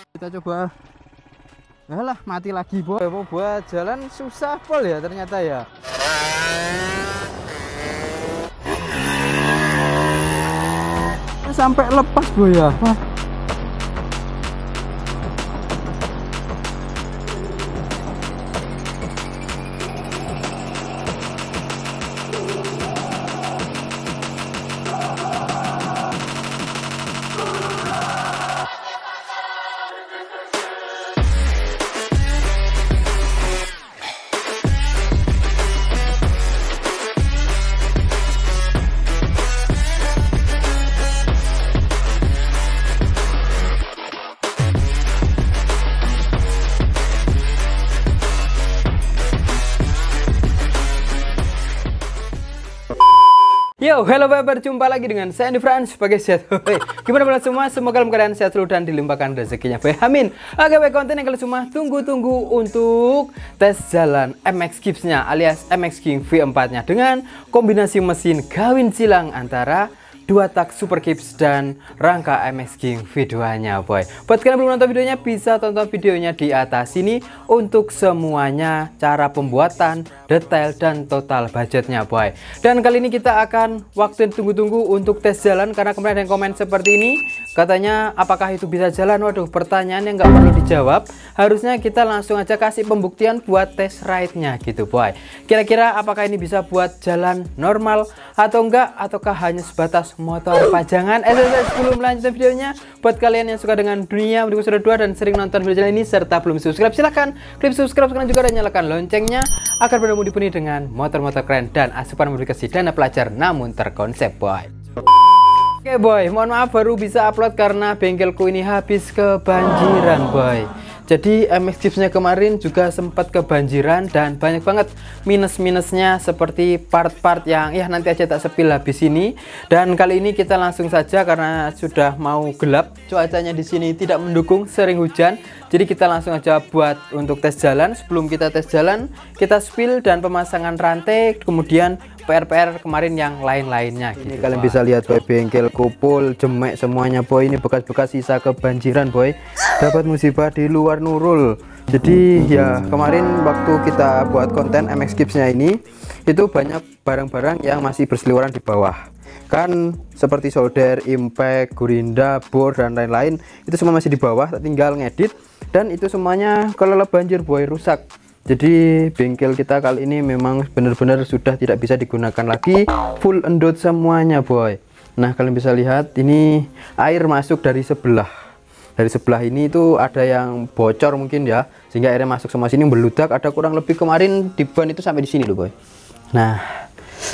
Kita coba. Alah, mati lagi, boy. Buat jalan susah pol ya ternyata ya. Sampai lepas, boy ya. Wah. Yo, halo bye, berjumpa lagi dengan saya Andi Frans sebagai sehat. Gimana kalian semua? Semoga kalian sehat selalu dan dilimpahkan rezekinya. Amin. Oke, konten yang kalian semua tunggu-tunggu untuk tes jalan MX Gibbs-nya alias MX King V4-nya dengan kombinasi mesin gawin silang antara 2 tak Super Gibbs dan rangka MX King V2-nya, boy. Buat kalian belum nonton videonya, bisa tonton videonya di atas sini untuk semuanya, cara pembuatan, detail dan total budgetnya, boy. Dan kali ini kita akan waktu yang tunggu-tunggu untuk tes jalan karena kemarin ada yang komen seperti ini, katanya apakah itu bisa jalan? Waduh, pertanyaan yang nggak perlu dijawab. Harusnya kita langsung aja kasih pembuktian buat tes ride-nya gitu, boy. Kira-kira apakah ini bisa buat jalan normal atau enggak, ataukah hanya sebatas motor pajangan? Sebelum lanjut videonya, buat kalian yang suka dengan dunia mendukung Saudara 2 dan sering nonton video channel ini serta belum subscribe, silahkan klik subscribe sekarang juga dan nyalakan loncengnya agar benar-benar dipenuhi dengan motor-motor keren dan asupan mobilisasi dana pelajar namun terkonsep, boy. Oke, boy, mohon maaf baru bisa upload karena bengkelku ini habis kebanjiran, boy. Jadi MX Gibbs-nya kemarin juga sempat kebanjiran dan banyak banget minus-minusnya seperti part-part yang ya nanti aja tak sepil habis ini. Dan kali ini kita langsung saja karena sudah mau gelap, cuacanya di sini tidak mendukung, sering hujan. Jadi kita langsung aja buat untuk tes jalan. Sebelum kita tes jalan, kita spill dan pemasangan rantai, kemudian PR-PR kemarin yang lain-lainnya. Ini gitu, kalian bisa lihat, boy, bengkel kupul, jemek semuanya, boy. Ini bekas-bekas sisa kebanjiran, boy. Dapat musibah di luar Nurul. Jadi ya kemarin waktu kita buat konten MX Gibbs-nya ini, itu banyak barang-barang yang masih berseliweran di bawah. Kan seperti solder, impact, gurinda, bor dan lain-lain, itu semua masih di bawah, tinggal ngedit dan itu semuanya kelelep banjir, boy, rusak. Jadi bengkel kita kali ini memang benar-benar sudah tidak bisa digunakan lagi, full endut semuanya, boy. Nah, kalian bisa lihat ini air masuk dari sebelah. Dari sebelah ini itu ada yang bocor mungkin ya, sehingga airnya masuk semua sini beludak. Ada kurang lebih kemarin di ban itu sampai di sini loh, boy. Nah,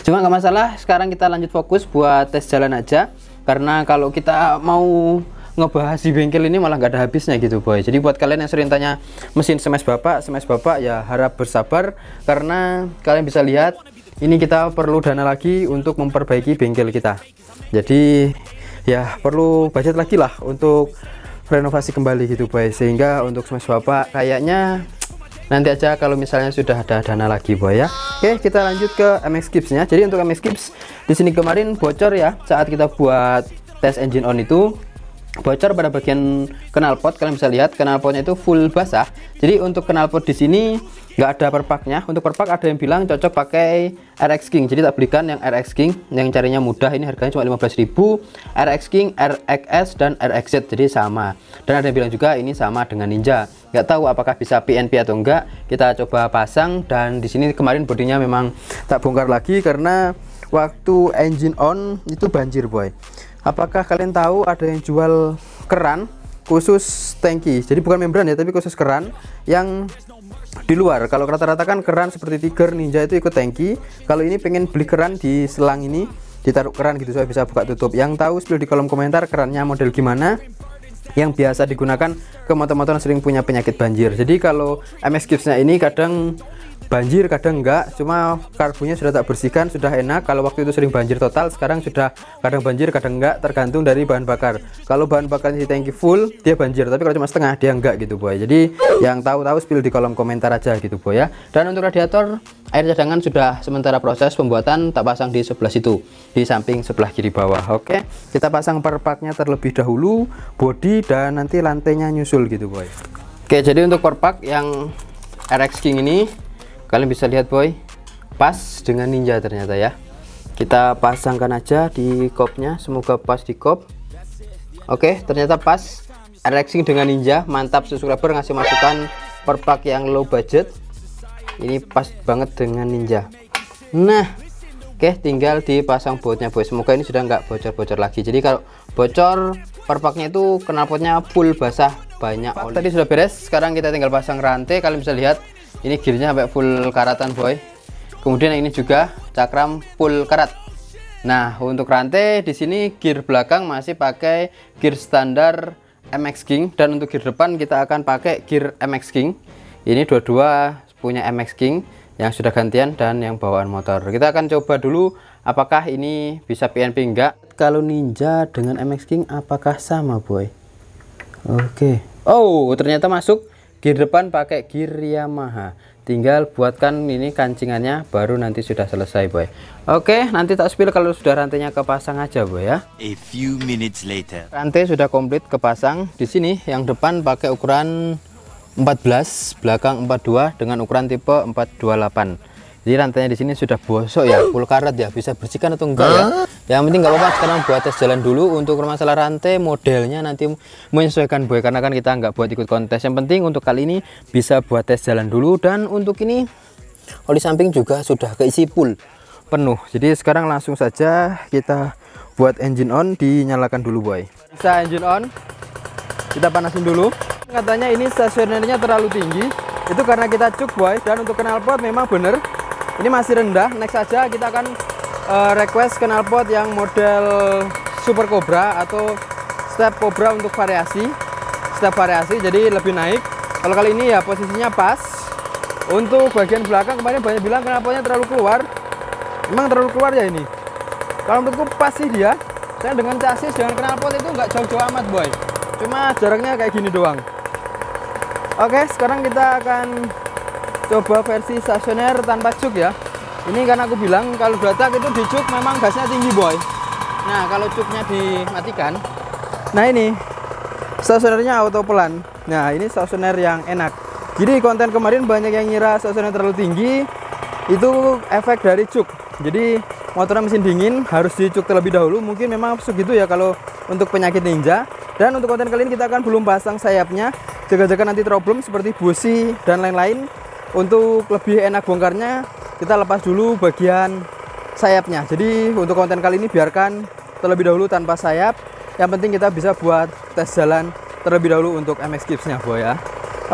cuma nggak masalah, sekarang kita lanjut fokus buat tes jalan aja. Karena kalau kita mau ngebahas di bengkel ini malah nggak ada habisnya gitu, boy. Jadi buat kalian yang sering tanya mesin smash bapak ya harap bersabar karena kalian bisa lihat ini kita perlu dana lagi untuk memperbaiki bengkel kita. Jadi ya perlu budget lagi lah untuk renovasi kembali gitu, boy. Sehingga untuk smash bapak kayaknya nanti aja kalau misalnya sudah ada dana lagi, boy, ya. Oke, kita lanjut ke MX Gibbs-nya. Jadi untuk MX Gibbs di sini kemarin bocor ya saat kita buat tes engine on itu. Bocor pada bagian knalpot, kalian bisa lihat knalpotnya itu full basah. Jadi untuk knalpot di sini nggak ada perpaknya. Untuk perpak ada yang bilang cocok pakai RX King. Jadi tak belikan yang RX King, yang carinya mudah. Ini harganya cuma 15.000. RX King, RXS dan RXZ jadi sama. Dan ada yang bilang juga ini sama dengan Ninja. Nggak tahu apakah bisa PNP atau enggak. Kita coba pasang dan di sini kemarin bodinya memang tak bongkar lagi karena waktu engine on itu banjir, boy. Apakah kalian tahu ada yang jual keran khusus tangki? Jadi bukan membran ya, tapi khusus keran yang di luar. Kalau rata-rata kan keran seperti Tiger, Ninja itu ikut tangki. Kalau ini pengen beli keran di selang ini, ditaruh keran gitu supaya bisa buka tutup. Yang tahu spill di kolom komentar kerannya model gimana yang biasa digunakan ke motor-motor yang sering punya penyakit banjir. Jadi kalau MX Gibbs-nya ini kadang banjir kadang enggak, cuma karbunya sudah tak bersihkan, sudah enak. Kalau waktu itu sering banjir total, sekarang sudah kadang banjir kadang enggak, tergantung dari bahan bakar. Kalau bahan bakarnya di tangki full dia banjir, tapi kalau cuma setengah dia enggak gitu boy. Jadi yang tahu-tahu spill di kolom komentar aja gitu boy ya. Dan untuk radiator air cadangan sudah sementara proses pembuatan, tak pasang di sebelah situ, di samping sebelah kiri bawah. Oke, kita pasang perpaknya terlebih dahulu, body dan nanti lantainya nyusul gitu boy. Oke, jadi untuk perpak yang RX King ini kalian bisa lihat boy, pas dengan Ninja ternyata ya. Kita pasangkan aja di kopnya, semoga pas di kop. Oke, ternyata pas. RX King dengan Ninja, mantap. Subscriber ngasih masukan perpak yang low budget, ini pas banget dengan Ninja. Nah, oke, tinggal dipasang bautnya boy. Semoga ini sudah nggak bocor-bocor lagi. Jadi kalau bocor perpaknya itu knalpotnya full basah, banyak oli. Tadi sudah beres, sekarang kita tinggal pasang rantai. Kalian bisa lihat ini gearnya sampai full karatan boy. Kemudian ini juga cakram full karat. Nah, untuk rantai di sini gear belakang masih pakai gear standar MX King, dan untuk gear depan kita akan pakai gear MX King. Ini dua-dua punya MX King yang sudah gantian dan yang bawaan motor. Kita akan coba dulu apakah ini bisa PNP enggak. Kalau Ninja dengan MX King apakah sama boy? Oke. Oh, ternyata masuk. Gear depan pakai gear Yamaha, tinggal buatkan ini kancingannya baru nanti sudah selesai boy. Oke, nanti tak spill kalau sudah rantainya kepasang aja boy ya. A few minutes later. Rantai sudah komplit kepasang. Di sini yang depan pakai ukuran 14, belakang 42 dengan ukuran tipe 428. Jadi rantainya di sini sudah bosok ya, full karat ya. Bisa bersihkan atau enggak ya? Yang penting nggak apa-apa. Sekarang buat tes jalan dulu. Untuk masalah rantai modelnya nanti menyesuaikan boy, karena kan kita nggak buat ikut kontes. Yang penting untuk kali ini bisa buat tes jalan dulu. Dan untuk ini oli samping juga sudah keisi full penuh. Jadi sekarang langsung saja kita buat engine on, dinyalakan dulu boy. Bisa engine on, kita panasin dulu. Katanya ini stasionernya terlalu tinggi, itu karena kita cuk boy. Dan untuk knalpot memang bener ini masih rendah. Next saja kita akan request knalpot yang model Super Cobra atau Step Cobra untuk variasi, step variasi, jadi lebih naik. Kalau kali ini ya posisinya pas. Untuk bagian belakang kemarin banyak bilang knalpotnya terlalu keluar. Memang terlalu keluar ya ini. Kalau menurutku pas sih dia. Saya dengan chassis dengan knalpot itu nggak jauh-jauh amat boy. Cuma jaraknya kayak gini doang. Oke, sekarang kita akan coba versi stasioner tanpa cuk ya. Ini karena aku bilang kalau batak itu di cuk memang gasnya tinggi boy. Nah, kalau cuknya dimatikan, nah ini stasionernya auto pelan. Nah, ini stasioner yang enak. Jadi konten kemarin banyak yang ngira stasioner terlalu tinggi, itu efek dari cuk. Jadi motornya mesin dingin harus dicuk terlebih dahulu. Mungkin memang segitu ya kalau untuk penyakit Ninja. Dan untuk konten kali ini kita akan belum pasang sayapnya, jaga-jaga nanti problem seperti busi dan lain-lain. Untuk lebih enak bongkarnya, kita lepas dulu bagian sayapnya. Jadi untuk konten kali ini biarkan terlebih dahulu tanpa sayap. Yang penting kita bisa buat tes jalan terlebih dahulu untuk MX Gipsnya boy ya.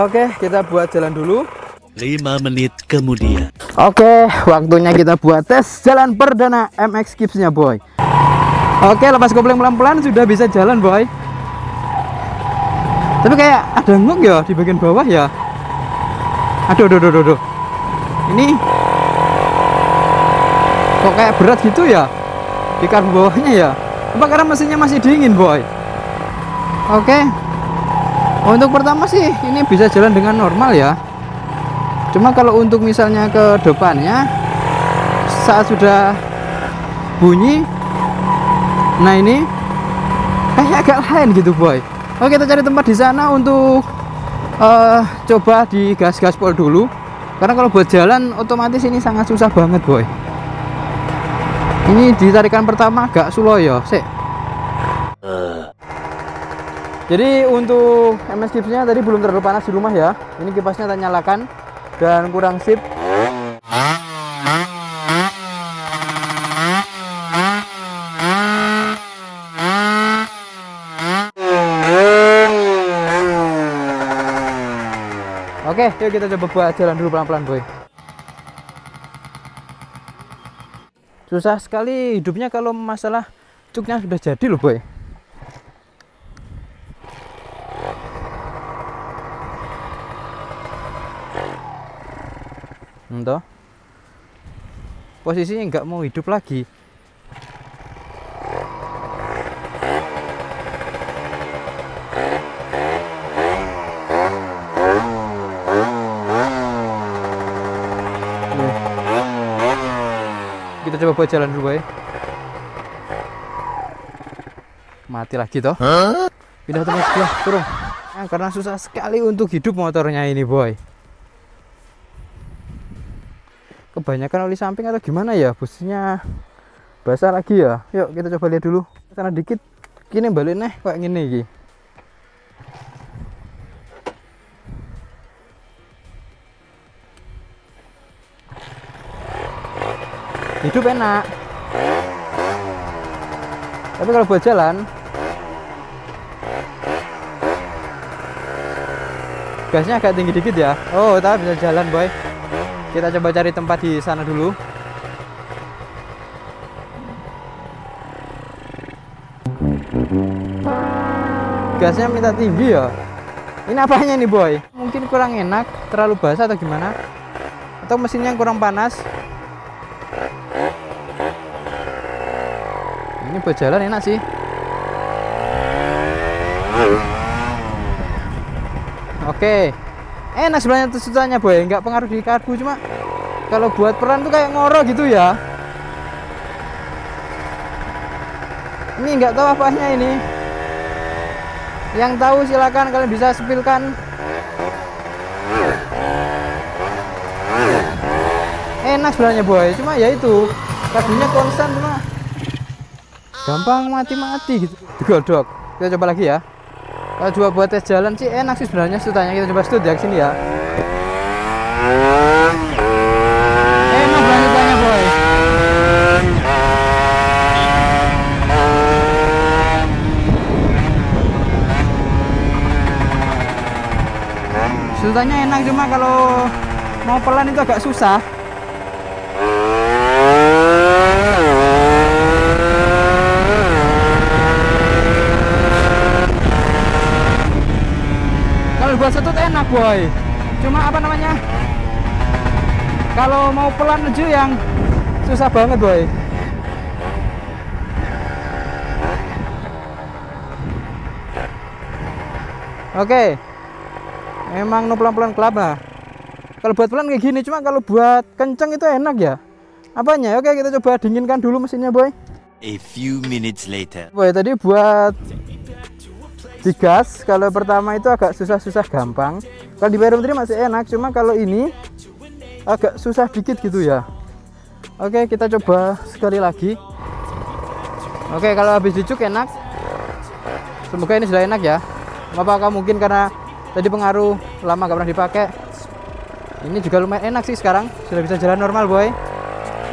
Oke, kita buat jalan dulu. 5 menit kemudian. Oke, waktunya kita buat tes jalan perdana MX Gipsnya boy. Oke, lepas kopling pelan-pelan sudah bisa jalan boy. Tapi kayak ada nguk ya di bagian bawah ya. Aduh. Ini kok kayak berat gitu ya di karbu bawahnya ya. Apa karena mesinnya masih dingin boy? Oke. Untuk pertama sih ini bisa jalan dengan normal ya. Cuma kalau untuk misalnya ke depannya saat sudah bunyi, nah ini kayak agak lain gitu boy. Oke, kita cari tempat di sana untuk coba di gas-gaspol dulu. Karena kalau buat jalan otomatis ini sangat susah banget boy. Ini ditarikan pertama agak slow ya, sik. Jadi untuk MX Gipsnya tadi belum terlalu panas di rumah ya. Ini kipasnya tak nyalakan dan kurang sip. Oke, yuk kita coba buat jalan dulu pelan-pelan boy. Susah sekali hidupnya kalau masalah cuknya sudah jadi loh boy. Entah. Posisinya nggak mau hidup lagi. Kita coba buat jalan dulu, boy. Mati lagi toh. Pindah tempat sebelah, turun. Nah, karena susah sekali untuk hidup motornya ini, boy. Kebanyakan oli samping atau gimana ya, busnya basah lagi ya. Yuk kita coba lihat dulu sana dikit. Kini balik nih kayak gini iki. Hidup enak, tapi kalau buat jalan gasnya agak tinggi dikit ya. Oh, tapi bisa jalan, boy. Kita coba cari tempat di sana dulu. Gasnya minta tinggi ya. Ini apanya nih, boy? Mungkin kurang enak, terlalu basah atau gimana? Atau mesinnya kurang panas? Ini buat jalan enak sih. Oke. Enak sebenarnya susahnya, boy, nggak pengaruh di karbu, cuma kalau buat peran tuh kayak ngoro gitu ya. Ini nggak tahu apanya ini. Yang tahu silakan kalian bisa spillkan. Enak sebenarnya, boy, cuma ya itu karbunya konstan, cuma gampang mati-mati gitu. Digodok. Kita coba lagi ya. Kalau coba buat tes jalan sih enak sih sebenarnya stutanya. Kita coba stut ya sini ya. Enak banget stutanya, boy. Stutanya enak, cuma kalau mau pelan itu agak susah. Buat setut enak, boy, cuma apa namanya, kalau mau pelan aja yang susah banget, boy. Oke, emang no pelan-pelan kelapa. Kalau buat pelan kayak gini, cuma kalau buat kenceng itu enak ya. Apanya? Oke, kita coba dinginkan dulu mesinnya, boy. A few minutes later. Boy, tadi buat digas, kalau pertama itu agak susah-susah gampang. Kalau di barometri masih enak, cuma kalau ini agak susah dikit gitu ya. Oke, kita coba sekali lagi. Oke, kalau habis dicuk enak. Semoga ini sudah enak ya. Apakah mungkin karena tadi pengaruh lama gak pernah dipakai. Ini juga lumayan enak sih sekarang. Sudah bisa jalan normal, boy.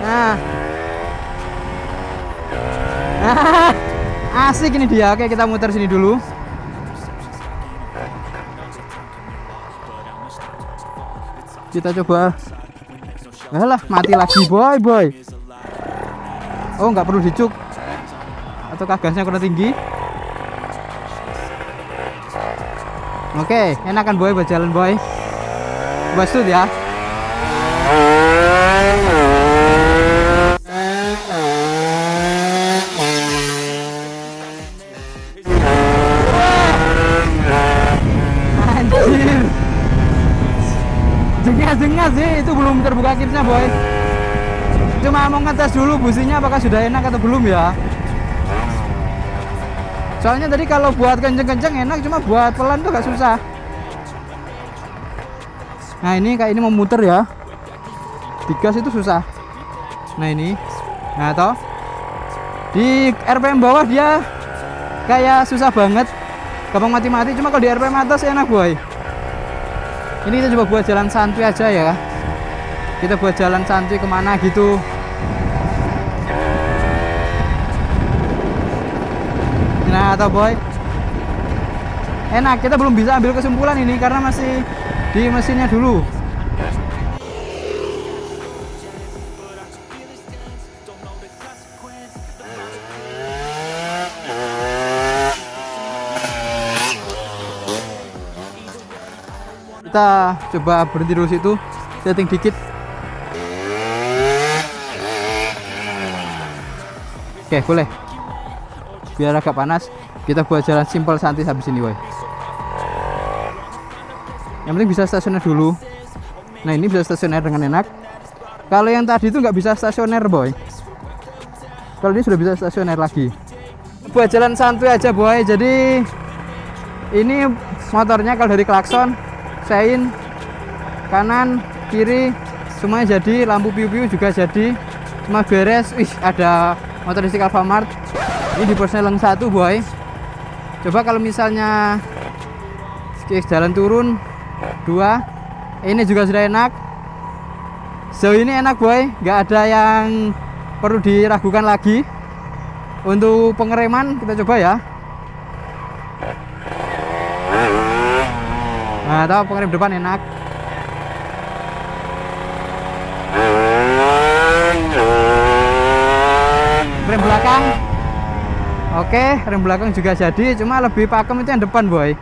Nah, asik ini dia. Oke, kita muter sini dulu. Kita coba. Alah, mati lagi, boy. Oh, nggak perlu dicuk. Atau gasnya kurang tinggi. Oke, enak kan, boy, buat jalan, boy. Coba stut ya. Anjir. Jengas sih, itu belum terbuka kipsnya, boy. Cuma mau ngetes dulu businya apakah sudah enak atau belum ya. Soalnya tadi kalau buat kenceng-kenceng enak, cuma buat pelan tuh gak susah. Nah, ini kayak ini mau muter ya. Digas itu susah. Nah, ini. Nah, toh. Di RPM bawah dia kayak susah banget. Gampang mati-mati, cuma kalau di RPM atas enak, boy. Ini kita coba buat jalan santuy aja ya. Kita buat jalan santuy kemana gitu. Nah, atau boy, enak. Kita belum bisa ambil kesimpulan ini karena masih di mesinnya dulu. Kita coba berhenti dulu situ, setting dikit. Oke, boleh. Biar agak panas, kita buat jalan simpel santai habis ini, boy. Yang penting bisa stasioner dulu. Nah, ini bisa stasioner dengan enak. Kalau yang tadi itu nggak bisa stasioner, boy. Kalau ini sudah bisa stasioner lagi. Buat jalan santai aja, boy. Jadi ini motornya kalau dari klakson, sein, kanan, kiri, semuanya jadi. Lampu piu-piu juga jadi. Semua beres. Wih, ada motor listrik Alfamart. Ini di Persneleng 1, boy. Coba kalau misalnya jalan turun 2, ini juga sudah enak. Sejauh ini enak, boy. Nggak ada yang perlu diragukan lagi. Untuk pengereman kita coba ya. Nah, tahu pengerem depan enak. Rem belakang. Oke, rem belakang juga jadi, cuma lebih pakem itu yang depan, boy.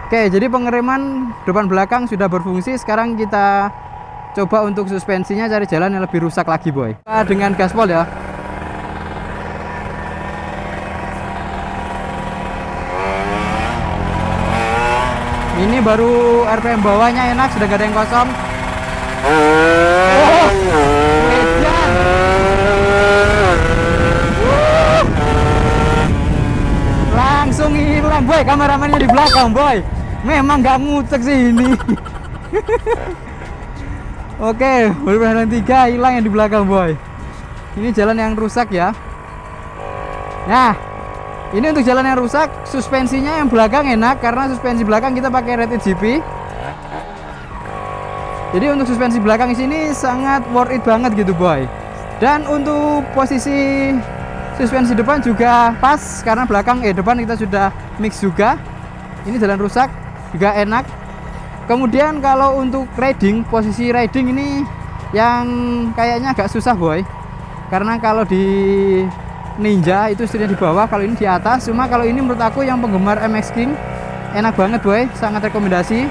Oke, jadi pengereman depan belakang sudah berfungsi. Sekarang kita coba untuk suspensinya, cari jalan yang lebih rusak lagi, boy. Dengan gaspol ya. Ini baru RPM bawahnya enak, sudah gak ada yang kosong. Langsung hilang, boy. Kameramannya di belakang, boy. Memang gak ngucek sih ini. Oke, baru jalan 3 hilang yang di belakang, boy. Ini jalan yang rusak ya. Nah, ini untuk jalan yang rusak, suspensinya yang belakang enak karena suspensi belakang kita pakai rated GP. Jadi untuk suspensi belakang di sini sangat worth it banget gitu, boy. Dan untuk posisi suspensi depan juga pas karena belakang depan kita sudah mix juga. Ini jalan rusak juga enak. Kemudian kalau untuk riding, posisi riding ini yang kayaknya agak susah, boy. Karena kalau di Ninja itu setirnya di bawah, kalau ini di atas. Cuma kalau ini menurut aku yang penggemar MX King enak banget, boy. Sangat rekomendasi.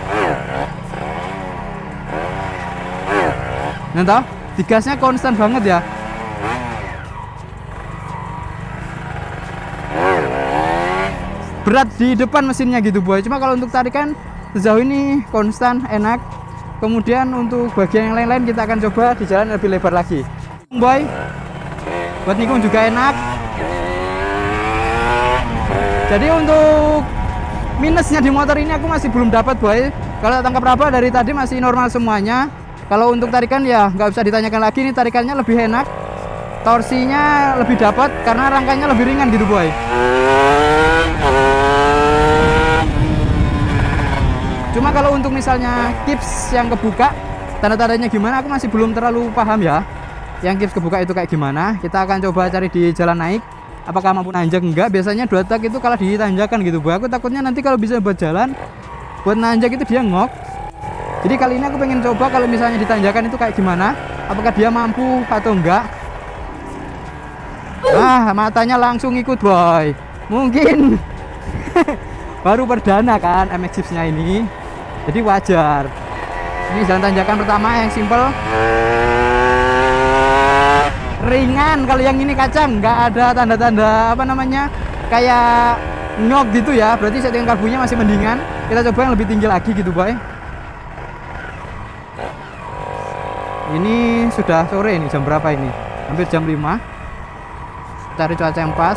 Nah, toh, digasnya konstan banget ya. Berat di depan mesinnya gitu, boy. Cuma kalau untuk tarikan sejauh ini konstan, enak. Kemudian untuk bagian yang lain-lain kita akan coba di jalan lebih lebar lagi, boy. Buat nikung juga enak. Jadi untuk minusnya di motor ini aku masih belum dapat, boy. Kalau tangkap raba dari tadi masih normal semuanya. Kalau untuk tarikan ya nggak usah ditanyakan lagi, ini tarikannya lebih enak, torsinya lebih dapat karena rangkanya lebih ringan gitu, boy. Cuma kalau untuk misalnya kips yang kebuka, tanda-tandanya gimana aku masih belum terlalu paham ya. Yang kips kebuka itu kayak gimana, kita akan coba cari di jalan naik. Apakah mampu nanjak enggak? Biasanya 2 tak itu kalau ditanjakan gitu, boy. Aku takutnya nanti kalau bisa buat jalan, buat nanjak itu dia ngok. Jadi kali ini aku pengen coba kalau misalnya ditanjakan itu kayak gimana, apakah dia mampu atau enggak. Nah, matanya langsung ikut, boy. Mungkin baru perdana kan MX Chips-nya ini, jadi wajar. Ini jalan tanjakan pertama yang simple, ringan. Kalau yang ini kacang, nggak ada tanda-tanda apa namanya kayak nyok gitu ya, berarti settingan karbunya masih mendingan. Kita coba yang lebih tinggi lagi gitu, boy. Ini sudah sore, ini jam berapa ini? Hampir jam 5. Cari cuaca yang pas.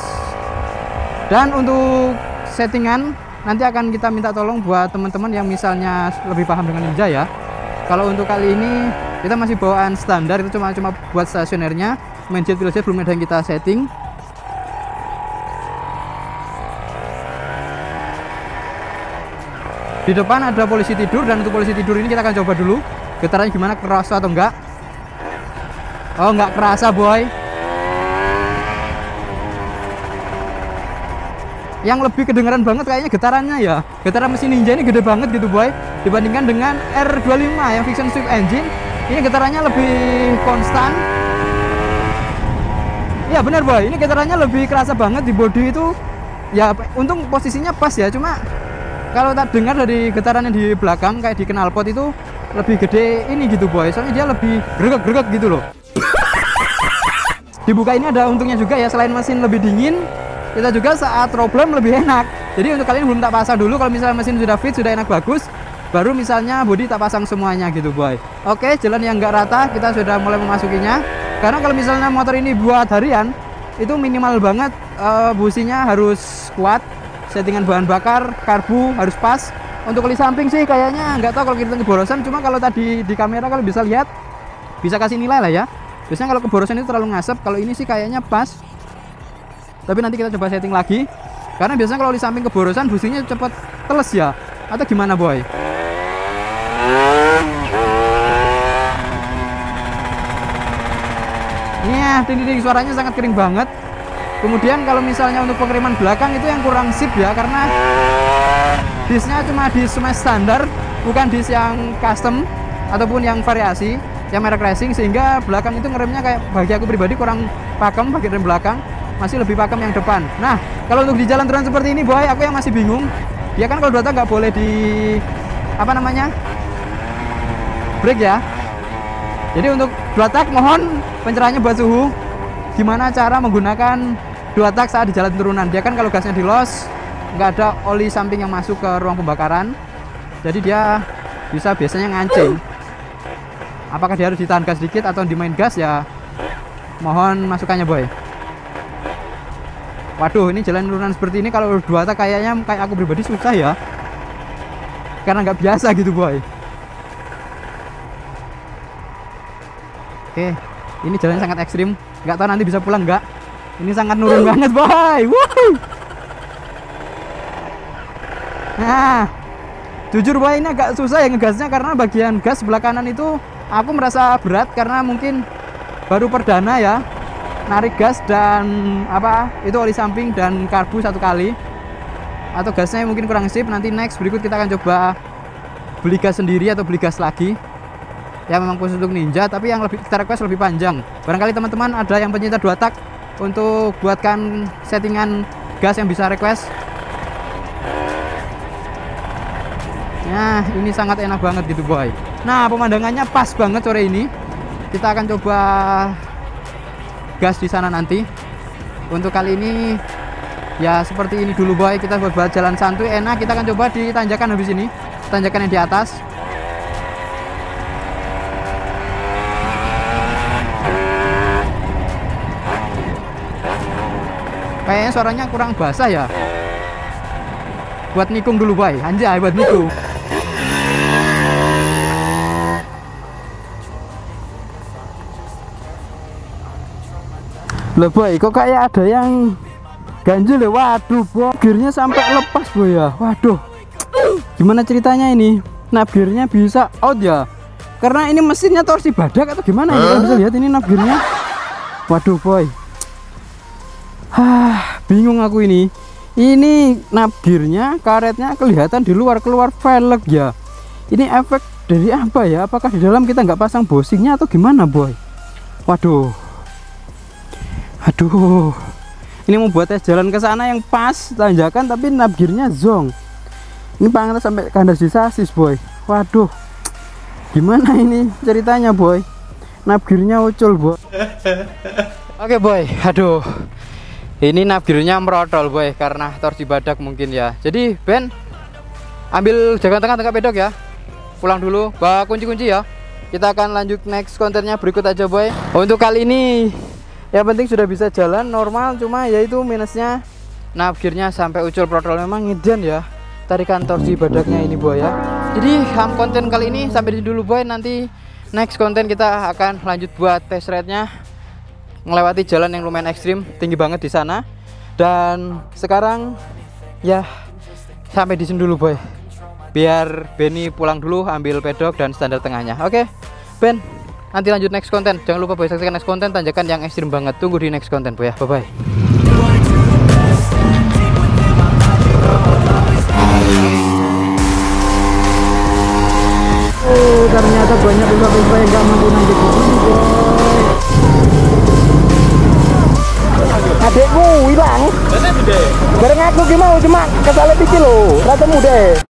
Dan untuk settingan nanti akan kita minta tolong buat teman-teman yang misalnya lebih paham dengan Ninja ya. Kalau untuk kali ini kita masih bawaan standar, itu cuma buat stasionernya. Main jet wheelset belum ada yang kita setting. Di depan ada polisi tidur, dan untuk polisi tidur ini kita akan coba dulu getarannya gimana, kerasa atau enggak. Oh, enggak kerasa, boy. Yang lebih kedengaran banget kayaknya getarannya ya. Getaran mesin Ninja ini gede banget gitu, boy. Dibandingkan dengan R25 yang Vision Swift engine, ini getarannya lebih konstan. Ya benar, boy. Ini getarannya lebih kerasa banget di bodi itu. Ya untung posisinya pas ya. Cuma kalau tak dengar dari getarannya di belakang kayak di knalpot itu lebih gede ini gitu, boy. Soalnya dia lebih gregek-gregek gitu loh. dibuka ini ada untungnya juga ya, selain mesin lebih dingin, kita juga saat problem lebih enak. Jadi untuk kalian belum tak pasang dulu, kalau misalnya mesin sudah fit, sudah enak bagus, baru misalnya bodi tak pasang semuanya gitu boy. Oke, jalan yang enggak rata kita sudah mulai memasukinya. Karena kalau misalnya motor ini buat harian, itu minimal banget businya harus kuat, settingan bahan bakar, karbu harus pas. Untuk oli samping sih kayaknya nggak tahu kalau kita keborosan, cuma kalau tadi di kamera kalau bisa lihat, bisa kasih nilai lah ya. Biasanya kalau keborosan itu terlalu ngasep, kalau ini sih kayaknya pas. Tapi nanti kita coba setting lagi. Karena biasanya kalau di samping keborosan businya cepet teles ya. Atau gimana boy? Iya, ding suaranya sangat kering banget. Kemudian kalau misalnya untuk pengiriman belakang itu yang kurang sip ya, karena disnya cuma dis smash standar, bukan dis yang custom ataupun yang variasi, yang merek racing, sehingga belakang itu ngeremnya kayak bagi aku pribadi kurang pakem bagian rem belakang, masih lebih pakem yang depan. Nah, kalau untuk di jalan turun seperti ini boy, aku yang masih bingung. Ya kan kalau dua tak nggak boleh di apa namanya brake ya. Jadi untuk dua tak mohon pencerahannya buat suhu. Gimana cara menggunakan dua tak saat di jalan turunan? Dia kan kalau gasnya di los, nggak ada oli samping yang masuk ke ruang pembakaran. Jadi dia bisa biasanya ngancing. Apakah dia harus ditahan gas sedikit atau dimain gas ya? Mohon masukannya boy. Waduh, ini jalan turunan seperti ini kalau dua tak kayaknya kayak aku pribadi susah ya. Karena nggak biasa gitu boy. Oke, ini jalannya sangat ekstrim. Nggak tahu nanti bisa pulang nggak. Ini sangat nurun banget boy. Wuh. Nah, jujur boy ini agak susah ya ngegasnya, karena bagian gas sebelah kanan itu aku merasa berat karena mungkin baru perdana ya narik gas dan apa itu oli samping dan karbu satu kali, atau gasnya mungkin kurang sip. Nanti next berikut kita akan coba beli gas sendiri atau beli gas lagi ya, memang khusus untuk Ninja, tapi yang lebih kita request lebih panjang. Barangkali teman-teman ada yang pencinta dua tak untuk buatkan settingan gas yang bisa request. Nah, ini sangat enak banget gitu boy. Nah, pemandangannya pas banget sore ini. Kita akan coba gas di sana nanti. Untuk kali ini ya seperti ini dulu boy. Kita buat jalan santuy enak. Kita akan coba di tanjakan habis ini, tanjakan yang di atas. Kayaknya suaranya kurang basah ya. Buat nikung dulu boy. Anjay, buat nikung. Loh boy, kok kayak ada yang ganjil ya? Waduh boy, gearnya sampai lepas boy ya. Waduh, gimana ceritanya ini? Nab gearnya bisa out ya? Karena ini mesinnya torsi badak atau gimana ya? Bisa lihat ini nab gearnya. Waduh boy, bingung aku ini. Ini nab gearnya, karetnya kelihatan di luar, keluar velg ya. Ini efek dari apa ya? Apakah di dalam kita nggak pasang bosingnya atau gimana boy? Waduh. Aduh, ini mau buat tes jalan ke sana yang pas tanjakan tapi nab gearnya zong. Ini panggil sampai kandas di sasis boy. Waduh, gimana ini ceritanya boy? Nab gearnya ucul boy. Oke boy, aduh, ini nab gearnya merotol boy karena torsi badak mungkin ya. Jadi Ben, ambil jaga tengah pedok ya. Pulang dulu, bawa kunci-kunci ya. Kita akan lanjut next kontennya berikut aja boy. Untuk kali ini yang penting sudah bisa jalan normal, cuma yaitu minusnya nab gearnya sampai ucul protol. Memang ngedan ya tarikan torsi badaknya ini boy ya. Jadi konten kali ini sampai di dulu boy. Nanti next konten kita akan lanjut buat test ride nya melewati jalan yang lumayan ekstrim, tinggi banget di sana. Dan sekarang ya sampai di sini dulu boy, biar Benny pulang dulu ambil pedok dan standar tengahnya. Oke Ben, nanti lanjut next konten. Jangan lupa boy saksikan next konten tanjakan yang ekstrim banget. Tunggu di next konten boy ya. Bye bye. Oh, ternyata banyak pembalap yang nggak mampu nanti boy. Adekku hilang. Bareng aku gimana cuma kesalahan dikit loh. Rata muda.